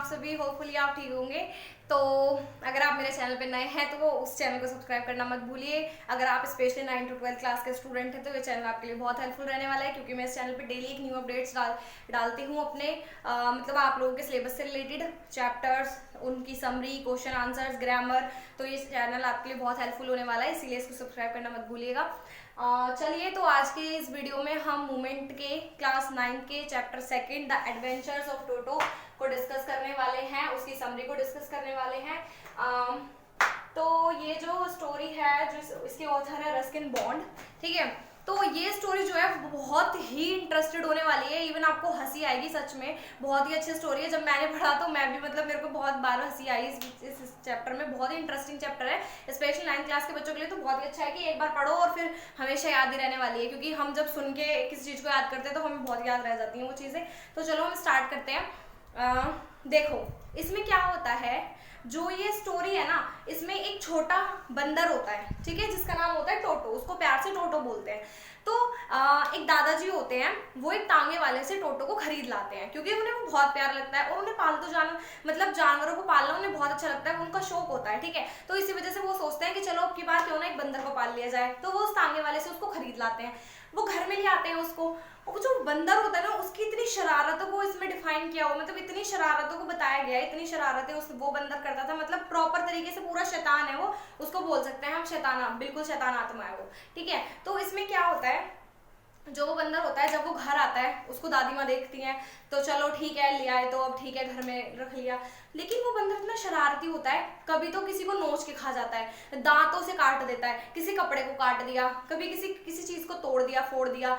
सभी, होपफुली आप ठीक होंगे। तो अगर आप मेरे चैनल पे नए हैं तो वो उस चैनल को सब्सक्राइब करना मत भूलिए। अगर आप स्पेशली 9 to 12 क्लास के स्टूडेंट हैं तो ये चैनल आपके लिए बहुत हेल्पफुल रहने वाला है, क्योंकि मैं इस चैनल पे डेली एक न्यू अपडेट्स डालती हूँ अपने मतलब आप लोगों के सिलेबस से रिलेटेड चैप्टर्स, उनकी समरी, क्वेश्चन आंसर्स, ग्रामर। तो ये चैनल आपके लिए बहुत हेल्पफुल होने वाला है, इसीलिए इसको सब्सक्राइब करना मत भूलिएगा। चलिए, तो आज के इस वीडियो में हम मूवमेंट के क्लास 9 के chapter 2 the adventures of Toto को डिस्कस करने वाले हैं, उसकी समरी को डिस्कस करने वाले हैं। तो ये जो स्टोरी है, जो इसके ऑथर है रस्किन बॉन्ड, ठीक है। तो ये स्टोरी जो है बहुत ही इंटरेस्टेड होने वाली है, इवन आपको हंसी आएगी, सच में बहुत ही अच्छी स्टोरी है। जब मैंने पढ़ा तो मैं भी मतलब मेरे को बहुत बार हंसी आई इस चैप्टर में। बहुत ही इंटरेस्टिंग चैप्टर है, स्पेशली 9th क्लास के बच्चों के लिए तो बहुत ही अच्छा है कि एक बार पढ़ो और फिर हमेशा याद ही रहने वाली है, क्योंकि हम जब सुन के किसी चीज़ को याद करते हैं तो हमें बहुत याद रह जाती हैं वो चीज़ें। तो चलो हम स्टार्ट करते हैं। देखो इसमें क्या होता है, जो ये स्टोरी है ना, इसमें एक छोटा बंदर होता है, ठीक है, जिसका नाम होता है टोटो। उसको प्यार से टोटो बोलते हैं। तो एक दादाजी होते हैं, वो एक तांगे वाले से टोटो को खरीद लाते हैं, क्योंकि उन्हें वो बहुत प्यार लगता है और उन्हें पालतू जानवर मतलब जानवरों को पालना उन्हें बहुत अच्छा लगता है, उनका शौक होता है, ठीक है। तो इसी वजह से वो सोचते हैं कि चलो अब की बार क्यों ना एक बंदर को पाल लिया जाए। तो वो उस तांगे वाले से उसको खरीद लाते हैं, वो घर में ले आते हैं उसको। वो जो बंदर होता है ना, उसकी इतनी शरारतों को इसमें डिफाइन किया हुआ, मतलब इतनी शरारतों को बताया गया है, इतनी शरारतें वो बंदर करता था, मतलब प्रॉपर तरीके से पूरा शैतान है वो, उसको बोल सकते हैं हम शैताना, बिल्कुल शैतान आत्मा है वो, ठीक है। तो इसमें क्या होता है, जो वो बंदर होता है जब वो घर आता है उसको दादी माँ देखती हैं, तो चलो ठीक है ले आए तो अब ठीक है घर में रख लिया। लेकिन वो बंदर इतना शरारती होता है, कभी तो किसी को नोच के खा जाता है, दांतों से काट देता है, किसी कपड़े को काट दिया, कभी किसी चीज को तोड़ दिया, फोड़ दिया।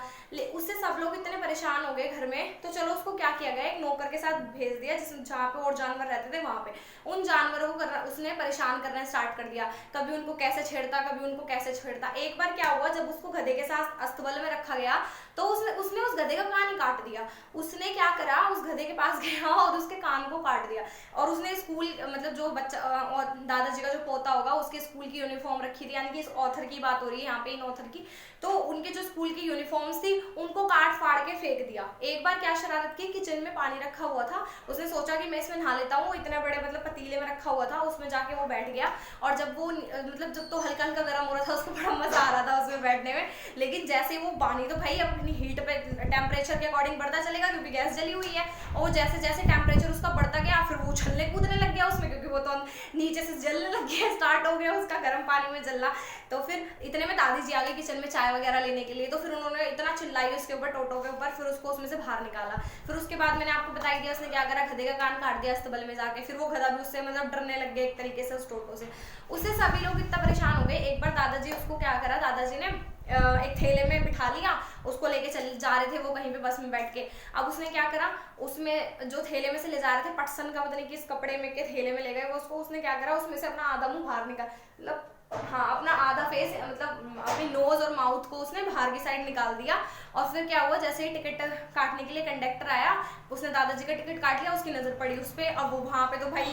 उससे सब लोग इतने परेशान हो गए घर में, तो चलो उसको क्या किया गया, एक नौकर के साथ भेज दिया जिस जहाँ पे और जानवर रहते थे वहां पे। उन जानवरों को उसने परेशान करना स्टार्ट कर दिया, कभी उनको कैसे छेड़ता, कभी उनको कैसे छेड़ता। एक बार क्या हुआ, जब उसको गधे के साथ अस्तबल में रखा गया तो उसने उस गधे का कान ही काट दिया। उसने क्या करा, उस गधे के पास गया और उसके कान को काट दिया। और उसने स्कूल मतलब जो बच्चा और दादाजी का जो पोता होगा उसके स्कूल की यूनिफॉर्म रखी थी, यानी कि इस ऑथर की बात हो रही है यहाँ पे, इन ऑथर की। तो उनके जो स्कूल की यूनिफॉर्म्स थी उनको काट फाड़ के फेंक दिया। एक बार क्या शरारत की, किचन में पानी रखा हुआ था, उसने सोचा कि मैं इसमें नहा लेता हूँ, इतने बड़े मतलब पतीले में रखा हुआ था, उसमें जाके वो बैठ गया। और जब वो मतलब जब तो हल्का हल्का गर्म हो रहा था, उसको बड़ा मजा आ रहा था उसमें बैठने में। लेकिन जैसे वो पानी तो भाई अपनी हीट पे टेम्परेचर के अकॉर्डिंग बढ़ता चलेगा, क्योंकि गैस जली हुई है, और जैसे जैसे टेम्परेचर उसका बढ़ता गया फिर वो उछलने कूदने लग गया उसमें, क्योंकि वो तो नीचे से जलने लग गया, स्टार्ट हो गया उसका गर्म पानी में जलना। तो फिर इतने में दादी जी आ गई किचन में चाय वगैरह लेने के लिए, तो फिर उन्होंने इतना चिल्लाई उसके ऊपर, टोटो के ऊपर, फिर उसको उसमें से बाहर निकाला। फिर उसके बाद मैंने आपको बताई दिया उसने क्या करा, गधे का कान काट दिया अस्तबल में जाके। फिर वो गधा भी उससे मतलब डरने लग गया एक तरीके से उस टोटो से। उससे सभी लोग इतना परेशान हो गए। एक बार दादाजी उसको क्या करा, दादाजी ने एक थैले में बिठा लिया, उसको लेके चल जा रहे थे वो कहीं पे बस में बैठ के। अब उसने क्या करा, उसमें जो थैले में से ले जा रहे थे पटसन का, मतलब किस कपड़े में के थैले में ले गए वो, उसको उसने क्या करा, उसमें से अपना आधा मुंह बाहर निकाल, मतलब हाँ अपना आधा फेस, मतलब अपनी नोज और माउथ को उसने बाहर की साइड निकाल दिया। और फिर क्या हुआ, जैसे ही टिकट काटने के लिए कंडक्टर आया, उसने दादाजी का टिकट काट लिया, उसकी नजर पड़ी उस पर। अब वो वहां पे तो भाई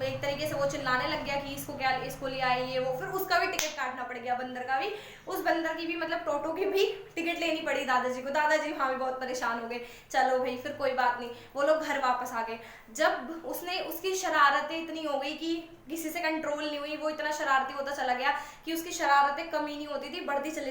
एक तरीके से वो चिल्लाने लग गया कि इसको क्या, इसको ले आई ये वो। फिर उसका भी टिकट काटना पड़ गया, बंदर का भी, उस बंदर की भी मतलब टोटो की भी टिकट लेनी पड़ी दादाजी को। दादाजी वहां भी बहुत परेशान हो गए। चलो भाई फिर कोई बात नहीं, वो लोग घर वापस आ गए। जब उसने उसकी शरारतें इतनी हो गई कि किसी से कंट्रोल नहीं हुई, वो इतना शरारती होता चला गया कि उसकी शरारतें कमी नहीं होती थी, बढ़ती चली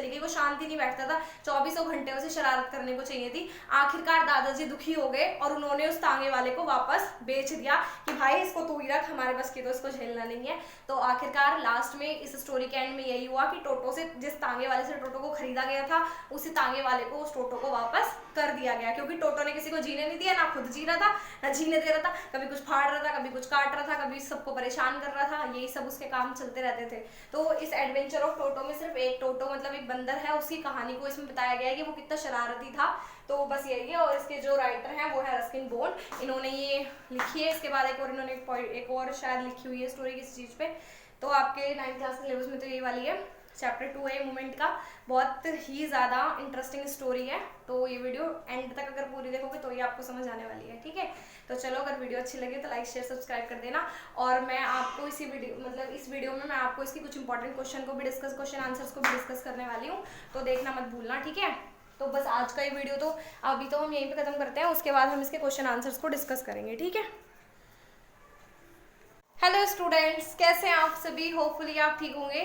गई, वो शांति नहीं बैठता था, 24 घंटे उसे शरारत करने को चाहिए थी। आखिरकार दादाजी दुखी हो गए और उन्होंने उस तांगे वाले को वापस बेच दिया कि भाई इसको तू ही रख, हमारे बस की तो इसको झेलना नहीं है। तो आखिरकार लास्ट में इस स्टोरी के एंड में यही हुआ कि टोटो से, जिस तांगे वाले से टोटो को खरीदा गया था, उसी तांगे वाले को उस टोटो को वापस कर दिया गया, क्योंकि टोटो ने किसी को जीने नहीं दिया, ना खुद जी रहा था ना जीने दे रहा था, कभी कुछ फाड़ रहा था, कभी कुछ काट रहा था, कभी सबको परेशान कर रहा था, यही सब उसके काम चलते रहते थे। तो इस एडवेंचर ऑफ टोटो में सिर्फ एक टोटो मतलब एक बंदर है, उसकी कहानी को इसमें बताया गया है कि वो कितना शरारती था। तो बस यही है। और इसके जो राइटर हैं वो है रस्किन बॉन्ड, इन्होंने ये लिखी है। इसके बाद एक और इन्होंने एक और शायद लिखी हुई है स्टोरी किसी चीज पे। तो आपके 9th क्लास के सिलेबस में तो ये वाली है, चैप्टर 2 है मूवमेंट का। बहुत ही ज़्यादा इंटरेस्टिंग स्टोरी है, तो ये वीडियो एंड तक अगर पूरी देखोगे तो ये आपको समझ आने वाली है, ठीक है। तो चलो, अगर वीडियो अच्छी लगे तो लाइक शेयर सब्सक्राइब कर देना। और मैं आपको इस वीडियो में मैं आपको इसकी कुछ इंपॉर्टेंट क्वेश्चन आंसर्स को भी डिस्कस करने वाली हूँ, तो देखना मत भूलना, ठीक है। तो बस आज का ये वीडियो तो अभी तो हम यहीं पे खत्म करते हैं, उसके बाद हम इसके क्वेश्चन आंसर्स को डिस्कस करेंगे, ठीक है। हेलो स्टूडेंट्स, कैसे हैं आप सभी? होपफुली आप ठीक होंगे।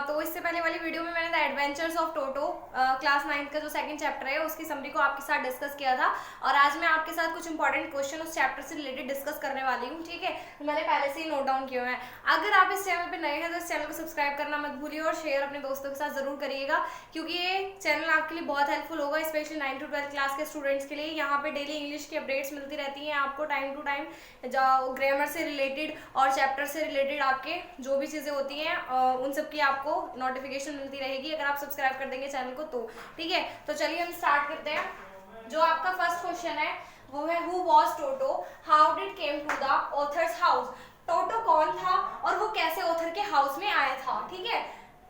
तो इससे पहले वाली वीडियो में मैंने the adventures of Toto class 9 का जो सेकंड चैप्टर है उसकी समरी को आपके साथ डिस्कस किया था, और आज मैं आपके साथ कुछ इंपॉर्टेंट क्वेश्चन उस चैप्टर से रिलेटेड डिस्कस करने वाली हूँ, ठीक है। तो मैंने पहले से ही नोट डाउन किए हुए हैं। अगर आप इस चैनल पर नए हैं तो इस चैनल को सब्सक्राइब करना मत भूलिए और शेयर अपने दोस्तों के साथ जरूर करिएगा, क्योंकि ये चैनल आपके लिए बहुत हेल्पफुल होगा, स्पेशली 9 to 12 क्लास के स्टूडेंट्स के लिए। यहाँ पे डेली इंग्लिश की अपडेट्स मिलती रहती हैं आपको टाइम टू टाइम, ग्रामर से रिलेटेड और चैप्टर से रिलेटेड आपके जो भी चीज़ें होती हैं उन सब की आपको नोटिफिकेशन मिलती रहेगी अगर आप सब्सक्राइब कर देंगे चैनल को, तो ठीक है। तो चलिए हम स्टार्ट करते हैं। जो आपका फर्स्ट क्वेश्चन है वो है who was Toto, how did came to the author's house. Toto कौन था और वो कैसे ऑथर के हाउस में आया था, ठीक है।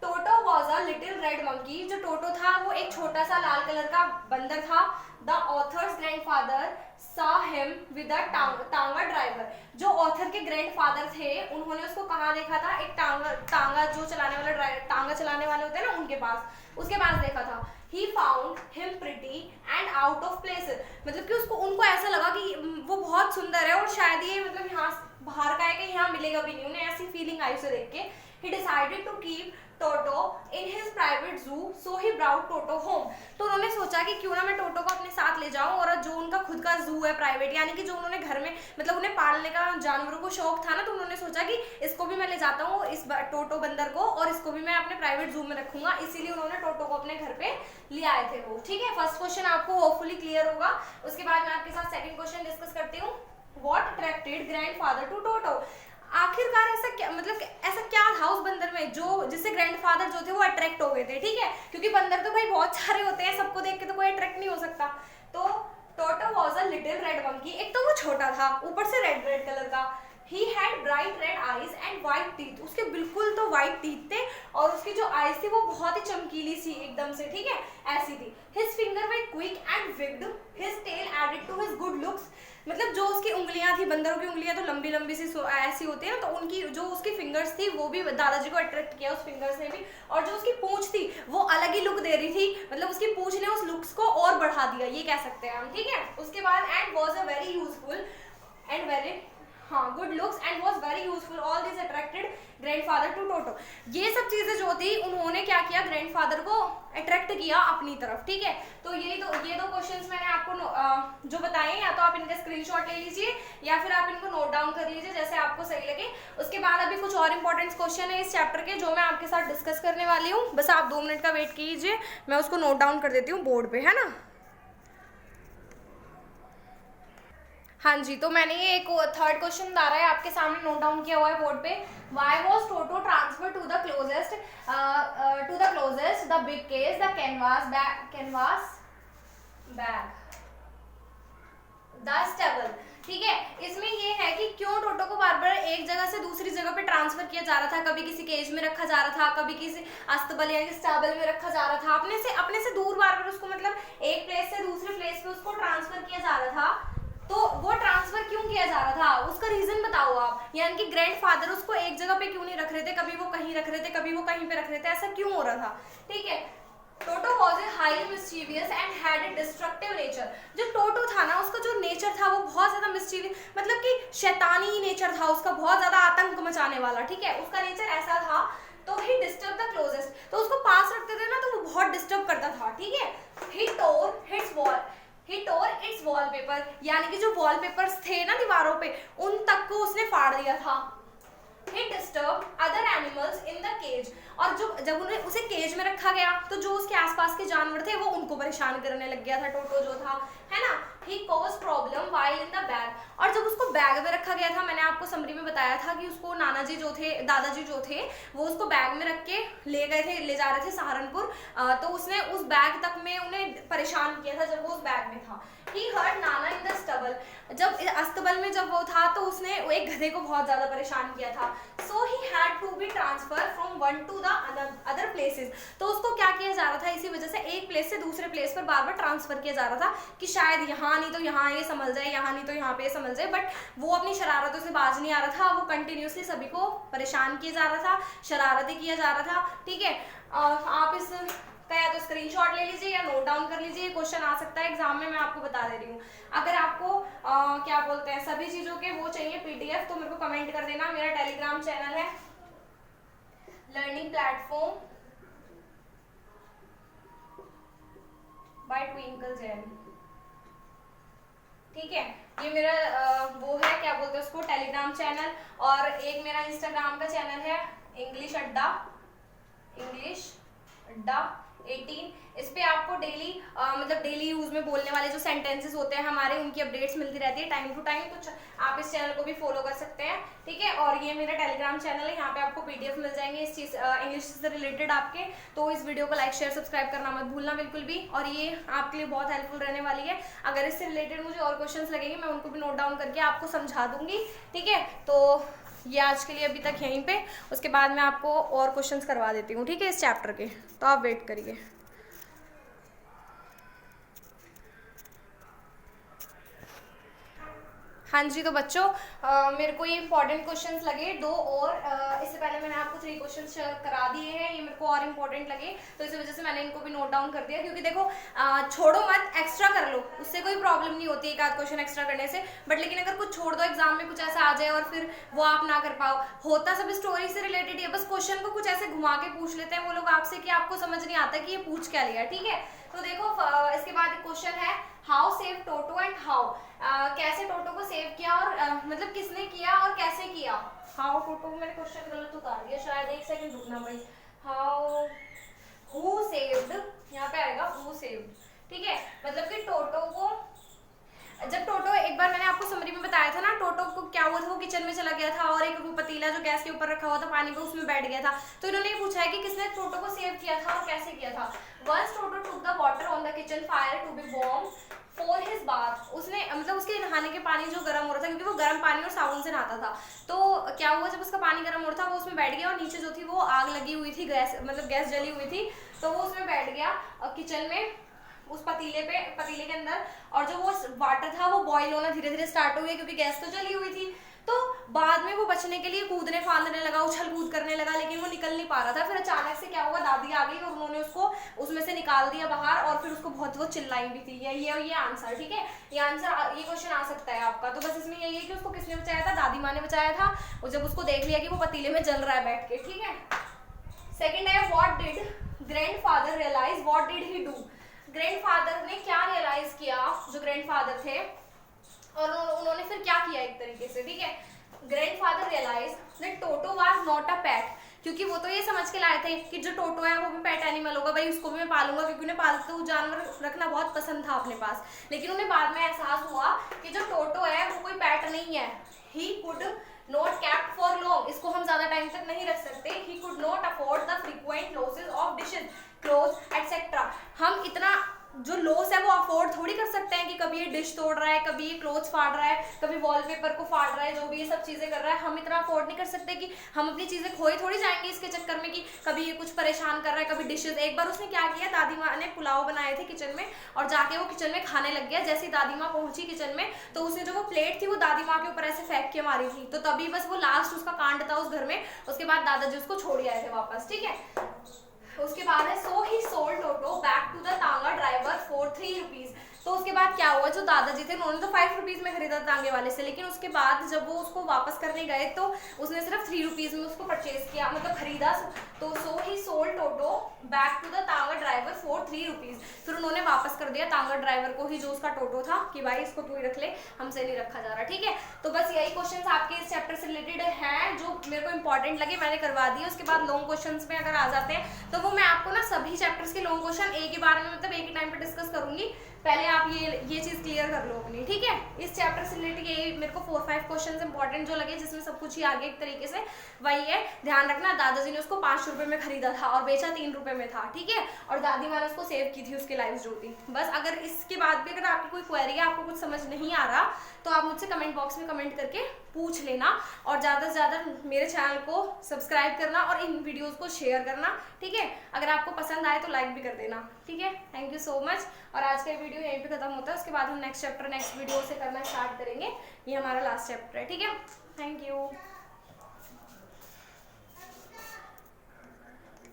Toto was a little red monkey. जो टोटो था वो एक छोटा सा लाल कलर का बंदर था। The author's grandfather saw him with a टांगा ड्राइवर। जो ऑथर के ग्रैंडफादर थे उन्होंने उसको कहाँ देखा था? एक टांगा जो चलाने वाला टांगा चलाने वाले होते हैं ना उनके पास, उसके पास देखा था। He found him pretty and out of place। मतलब कि उनको ऐसा लगा कि वो बहुत सुंदर है और शायद ये मतलब यहाँ बाहर का है कि यहाँ मिलेगा भी नहीं, उन्हें ऐसी फीलिंग आई उसे देख के। He decided to keep toto in his private zoo, so he brought toto home। तो उन्होंने सोचा कि क्यों ना मैं टोटो को अपने साथ ले जाऊं, और जो उनका खुद का जू है प्राइवेट, यानी कि जो उन्होंने घर में मतलब उन्हें पालने का जानवरों को शौक था ना, तो उन्होंने सोचा कि इसको भी मैं ले जाता हूँ, इस टोटो बंदर को, और इसको भी मैं अपने प्राइवेट जू में रखूंगा, इसीलिए उन्होंने टोटो को अपने घर पे ले आए थे वो, ठीक है। फर्स्ट क्वेश्चन आपको होपफुली क्लियर होगा। उसके बाद मैं आपके साथ सेकंड क्वेश्चन डिस्कस करती हूँ। व्हाट अट्रैक्टेड ग्रैंडफादर टू टोटो। आखिरकार ऐसा क्या मतलब ऐसा क्या था उस बंदर में जो जिससे ग्रैंडफादर जो थे वो अट्रैक्ट हो गए थे, ठीक है। क्योंकि बंदर तो भाई बहुत सारे होते हैं, सबको देख के तो कोई अट्रैक्ट नहीं हो सकता। तो Toto was a little red monkey. एक तो वो छोटा था, ऊपर से रेड रेड कलर का। He had bright red eyes and white teeth। उसके बिल्कुल तो white teeth थे और उसकी जो eyes थी वो बहुत ही चमकीली सी एकदम से, ठीक है, ऐसी थी। His finger were quick and wigged। His tail added to his good looks। मतलब जो उसकी उंगलियां थी, बंदरों की उंगलियां तो लंबी लंबी सी ऐसी होती है ना, तो उनकी जो उसकी फिंगर्स थी वो भी दादाजी को अट्रैक्ट किया उस फिंगर्स ने भी। और जो उसकी पूंछ थी वो अलग ही लुक दे रही थी, मतलब उसकी पूंछ ने उस लुक्स को और बढ़ा दिया, ये कह सकते हैं हम, ठीक है। उसके बाद and was a very useful and very good looks and was very useful. All this attracted grandfather to Toto. ये सब चीजें जो थी उन्होंने क्या किया, ग्रैंडफादर को अट्रैक्ट किया अपनी तरफ, ठीक है। तो ये दो क्वेश्चंस मैंने आपको जो बताए, या तो आप इनका स्क्रीनशॉट ले लीजिए या फिर आप इनको नोट डाउन कर लीजिए, जैसे आपको सही लगे। उसके बाद अभी कुछ और इंपॉर्टेंट क्वेश्चन है इस चैप्टर के जो मैं आपके साथ डिस्कस करने वाली हूँ। बस आप 2 मिनट का वेट कीजिए, मैं उसको नोट डाउन कर देती हूँ बोर्ड पे, है ना। हाँ जी, तो मैंने ये एक थर्ड क्वेश्चन आ रहा है आपके सामने नोट डाउन किया हुआ है बोर्ड पे। Why was Toto transferred to the closest the big case, the canvas bag, the stable, ठीक है। इसमें ये है कि क्यों टोटो को बार बार एक जगह से दूसरी जगह पे ट्रांसफर किया जा रहा था। कभी किसी केज में रखा जा रहा था, कभी किसी अस्तबल या स्टैबल में रखा जा रहा था, अपने से दूर बार बार उसको मतलब एक प्लेस से दूसरे प्लेस पे उसको ट्रांसफर किया जा रहा था। तो वो ट्रांसफर क्यों किया जा रहा था, उसका रीजन बताओ आप। यानी कि ग्रैंडफादर उसको एक जगह पे क्यों नहीं रख रहे थे, कभी वो कहीं रख रहे थे, कभी वो कहीं पे रख रहे थे, ऐसा क्यों हो रहा था, ठीक है। Toto was a highly mischievous and had a destructive nature. जो टोटो था ना उसका जो नेचर था वो बहुत ज्यादा मिस्चीवियस, मतलब कि शैतानी नेचर था उसका, बहुत ज्यादा आतंक मचाने वाला, ठीक है। उसका नेचर ऐसा था। तो ही डिस्टर्ब द क्लोजेस्ट, तो उसको पास रखते थे ना तो वो बहुत डिस्टर्ब करता था, ठीक है। He tore its wallpaper, यानी कि जो वॉलपेपर्स थे ना दीवारों पे उन तक को उसने फाड़ दिया था। He disturbed other animals in the cage। और जब उन्हें उसे केज में रखा गया तो जो उसके आसपास के जानवर थे वो उनको परेशान करने लग गया था, टोटो जो था, है ना। He caused problem while in the bag। और जब उसको बैग में रखा गया था, मैंने आपको समरी में बताया था कि उसको दादाजी जो थे वो उसको बैग में रख के ले जा रहे थे सहारनपुर। तो उसने उस बैग तक में उन्हें परेशान किया था जब वो उस बैग में था। He heard Nana in the stable। जब अस्तबल में जब वो था तो उसने एक गधे को बहुत ज्यादा परेशान किया था। So he had to be transferred from one to the other places। तो उसको क्या किया जा रहा था, इसी वजह से एक प्लेस से दूसरे प्लेस पर बार बार ट्रांसफर किया जा रहा था कि शायद यहाँ नहीं तो यहाँ ये संभल जाए, यहाँ नहीं तो यहाँ पे संभल जाए। बट वो अपनी शरारतों से बाज नहीं आ रहा था, वो कंटिन्यूसली सभी को परेशान किया जा रहा था, शरारतें किया जा रहा था, ठीक है। आप इस का या तो स्क्रीनशॉट ले लीजिए या नोट डाउन कर लीजिए, क्वेश्चन आ सकता है एग्जाम में, मैं आपको बता दे रही हूँ। अगर आपको क्या बोलते हैं सभी चीजों के वो चाहिए पीडीएफ तो मेरे को कमेंट कर देना। मेरा टेलीग्राम चैनल है learning platform bye twinkle Jain, ठीक है। ये मेरा वो है क्या बोलते हैं उसको टेलीग्राम चैनल, और एक मेरा इंस्टाग्राम का चैनल है इंग्लिश अड्डा 18। इस पे आपको डेली मतलब डेली यूज में बोलने वाले जो सेंटेंसेस होते हैं हमारे, उनकी अपडेट्स मिलती रहती है टाइम टू टाइम, तो आप इस चैनल को भी फॉलो कर सकते हैं, ठीक है। और ये मेरा टेलीग्राम चैनल है, यहाँ पे आपको पीडीएफ मिल जाएंगे इस चीज इंग्लिश से रिलेटेड आपके। तो इस वीडियो को लाइक शेयर सब्सक्राइब करना मत भूलना बिल्कुल भी, और ये आपके लिए बहुत हेल्पफुल रहने वाली है। अगर इससे रिलेटेड मुझे और क्वेश्चंस लगेंगे मैं उनको भी नोट डाउन करके आपको समझा दूंगी, ठीक है। तो ये आज के लिए अभी तक यहीं पे, उसके बाद मैं आपको और क्वेश्चंस करवा देती हूँ, ठीक है, इस चैप्टर के, तो आप वेट करिए। हाँ जी, तो बच्चों मेरे को ये इंपॉर्टेंट क्वेश्चंस लगे दो, और इससे पहले मैंने आपको 3 क्वेश्चंस करा दिए हैं, ये मेरे को और इंपॉर्टेंट लगे तो इस वजह से मैंने इनको भी नोट डाउन कर दिया। क्योंकि देखो छोड़ो मत, एक्स्ट्रा कर लो, उससे कोई प्रॉब्लम नहीं होती एक आध क्वेश्चन एक्स्ट्रा करने से, बट लेकिन अगर कुछ छोड़ दो एग्जाम में कुछ ऐसा आ जाए और फिर वो आप ना कर पाओ, होता सब स्टोरी से रिलेटेड ही है, बस क्वेश्चन को कुछ ऐसे घुमा के पूछ लेते हैं वो लोग आपसे कि आपको समझ नहीं आता कि ये पूछ क्या लिया, ठीक है। तो देखो इसके बाद एक क्वेश्चन है, how save toto and how, कैसे टोटो को सेव किया और मतलब किसने किया और कैसे किया। हाउ टोटो, मैंने क्वेश्चन गलत उतार दिया शायद, एक सेकंड रुकना भाई। हाउ हु सेव्ड, यहाँ पे आएगा हु सेव्ड, ठीक है। मतलब कि टोटो को, जब टोटो, एक बार मैंने आपको समरी में बताया था ना, टोटो को क्या हुआ था, वो किचन में चला गया था और एक वो पतीला जो गैस के ऊपर रखा हुआ था पानी को, उसमें बैठ गया था। तो इन्होंने ये पूछा है कि किसने टोटो को सेव किया था और कैसे किया था। Once Toto took the water on the kitchen fire to be warm for his bath, उसने मतलब उसके नहाने के पानी जो गर्म हो रहा था, क्योंकि वो गर्म पानी और साबुन से नहाता था, तो क्या हुआ जब उसका पानी गर्म हो रहा था वो उसमें बैठ गया, और नीचे जो थी वो आग लगी हुई थी, गैस मतलब गैस जली हुई थी, तो वो उसमें बैठ गया किचन में उस पतीले के अंदर, और जो वो वाटर था वो बॉईल होना धीरे धीरे स्टार्ट हो गया क्योंकि गैस तो जली हुई थी। तो बाद में वो बचने के लिए कूदने फांदने लगा, उछल कूद करने लगा, लेकिन वो निकल नहीं पा रहा था। फिर अचानक से क्या हुआ, दादी आ गई और उन्होंने उसको उसमें से निकाल दिया बाहर, और फिर उसको बहुत वो चिल्लाई भी थी। ये आंसर, ठीक है, ये आंसर, ये क्वेश्चन आ सकता है आपका। तो बस इसमें यही है कि उसको किसने बचाया था, दादी माँ ने बचाया था, और जब उसको देख लिया कि वो पतीले में जल रहा है बैठ के, ठीक है। सेकेंड है, what did grandfather realise, what did he do, grandfather ने क्या रियलाइज किया, जो ग्रैंडफादर थे, और उन्होंने फिर क्या किया एक तरीके से, ठीक है। Grandfather realize that Toto was not a pet, क्योंकि वो तो ये समझ के लाए थे कि जो टोटो है वो भी पेट एनिमल होगा, भाई उसको भी मैं पालूंगा, क्योंकि उन्हें पालतू जानवर रखना बहुत पसंद था अपने पास। लेकिन उन्हें बाद में एहसास हुआ कि जो टोटो है वो कोई पेट नहीं है, he could not kept for long, इसको हम ज्यादा टाइम तक नहीं रख सकते, he could not afford the frequent losses of dishes cloth etcetera, हम इतना जो लॉस है वो अफोर्ड थोड़ी कर सकते हैं कि कभी ये डिश तोड़ रहा है, कभी ये क्लोथ्स फाड़ रहा है, कभी वॉलपेपर को फाड़ रहा है, जो भी ये सब चीजें कर रहा है, हम इतना अफोर्ड नहीं कर सकते कि हम अपनी चीजें खोए थोड़ी जाएंगे इसके चक्कर में कि कभी ये कुछ परेशान कर रहा है, कभी डिशेज। एक बार उसने क्या किया, दादी माँ ने पुलाव बनाए थे किचन में, और जाके वो किचन में खाने लग गया। जैसे ही दादी माँ पहुंची किचन में तो उसने जो वो प्लेट थी वो दादी माँ के ऊपर ऐसे फेंक के मारी थी, तो तभी बस वो लास्ट उसका कांड था उस घर में। उसके बाद दादाजी उसको छोड़ आए थे वापस, ठीक है। उसके बाद है, so he sold Toto back to the tonga driver for 3 rupees, तो उसके बाद क्या हुआ, जो दादाजी थे उन्होंने तो 5 रुपीज में खरीदा तांगे वाले से, लेकिन उसके बाद जब वो उसको वापस करने गए तो उसने सिर्फ 3 रुपीज में उसको परचेज किया, मतलब खरीदा। तो so he sold Toto back to the tonga driver for 3 rupees, फिर उन्होंने वापस कर दिया तांगा ड्राइवर को ही, जो उसका टोटो था, कि भाई इसको तू ही रख ले, हमसे नहीं रखा जा रहा, ठीक है। तो बस यही क्वेश्चन आपके इस चैप्टर से रिलेटेड है जो मेरे को इंपॉर्टेंट लगे, मैंने करवा दिए। उसके बाद लॉन्ग क्वेश्चन में अगर आ जाते हैं तो वो मैं आपको ना सभी चैप्टर्स के लॉन्ग क्वेश्चन एक ही बार में, मतलब एक ही टाइम पे डिस्कस करूंगी। पहले आप ये चीज क्लियर कर लो अपनी, ठीक है। इस चैप्टर से रिलेटेड ये मेरे को 4-5 क्वेश्चंस इंपॉर्टेंट जो लगे, जिसमें सब कुछ ही आगे एक तरीके से वही है। ध्यान रखना, दादाजी ने उसको 5 रुपए में खरीदा था और बेचा 3 रुपए में था, ठीक है, और दादी माँ ने उसको सेव की थी उसकी लाइफ जो थी। बस अगर इसके बाद भी अगर आपकी कोई क्वेरी है, आपको कुछ समझ नहीं आ रहा, तो आप मुझसे कमेंट बॉक्स में कमेंट करके पूछ लेना, और ज़्यादा से ज़्यादा मेरे चैनल को सब्सक्राइब करना और इन वीडियोस को शेयर करना, ठीक है। अगर आपको पसंद आए तो लाइक भी कर देना, ठीक है। थैंक यू सो मच, और आज का वीडियो यहीं पे खत्म होता है। उसके बाद हम नेक्स्ट चैप्टर नेक्स्ट वीडियो से करना स्टार्ट करेंगे, ये हमारा लास्ट चैप्टर है, ठीक है। Thank you.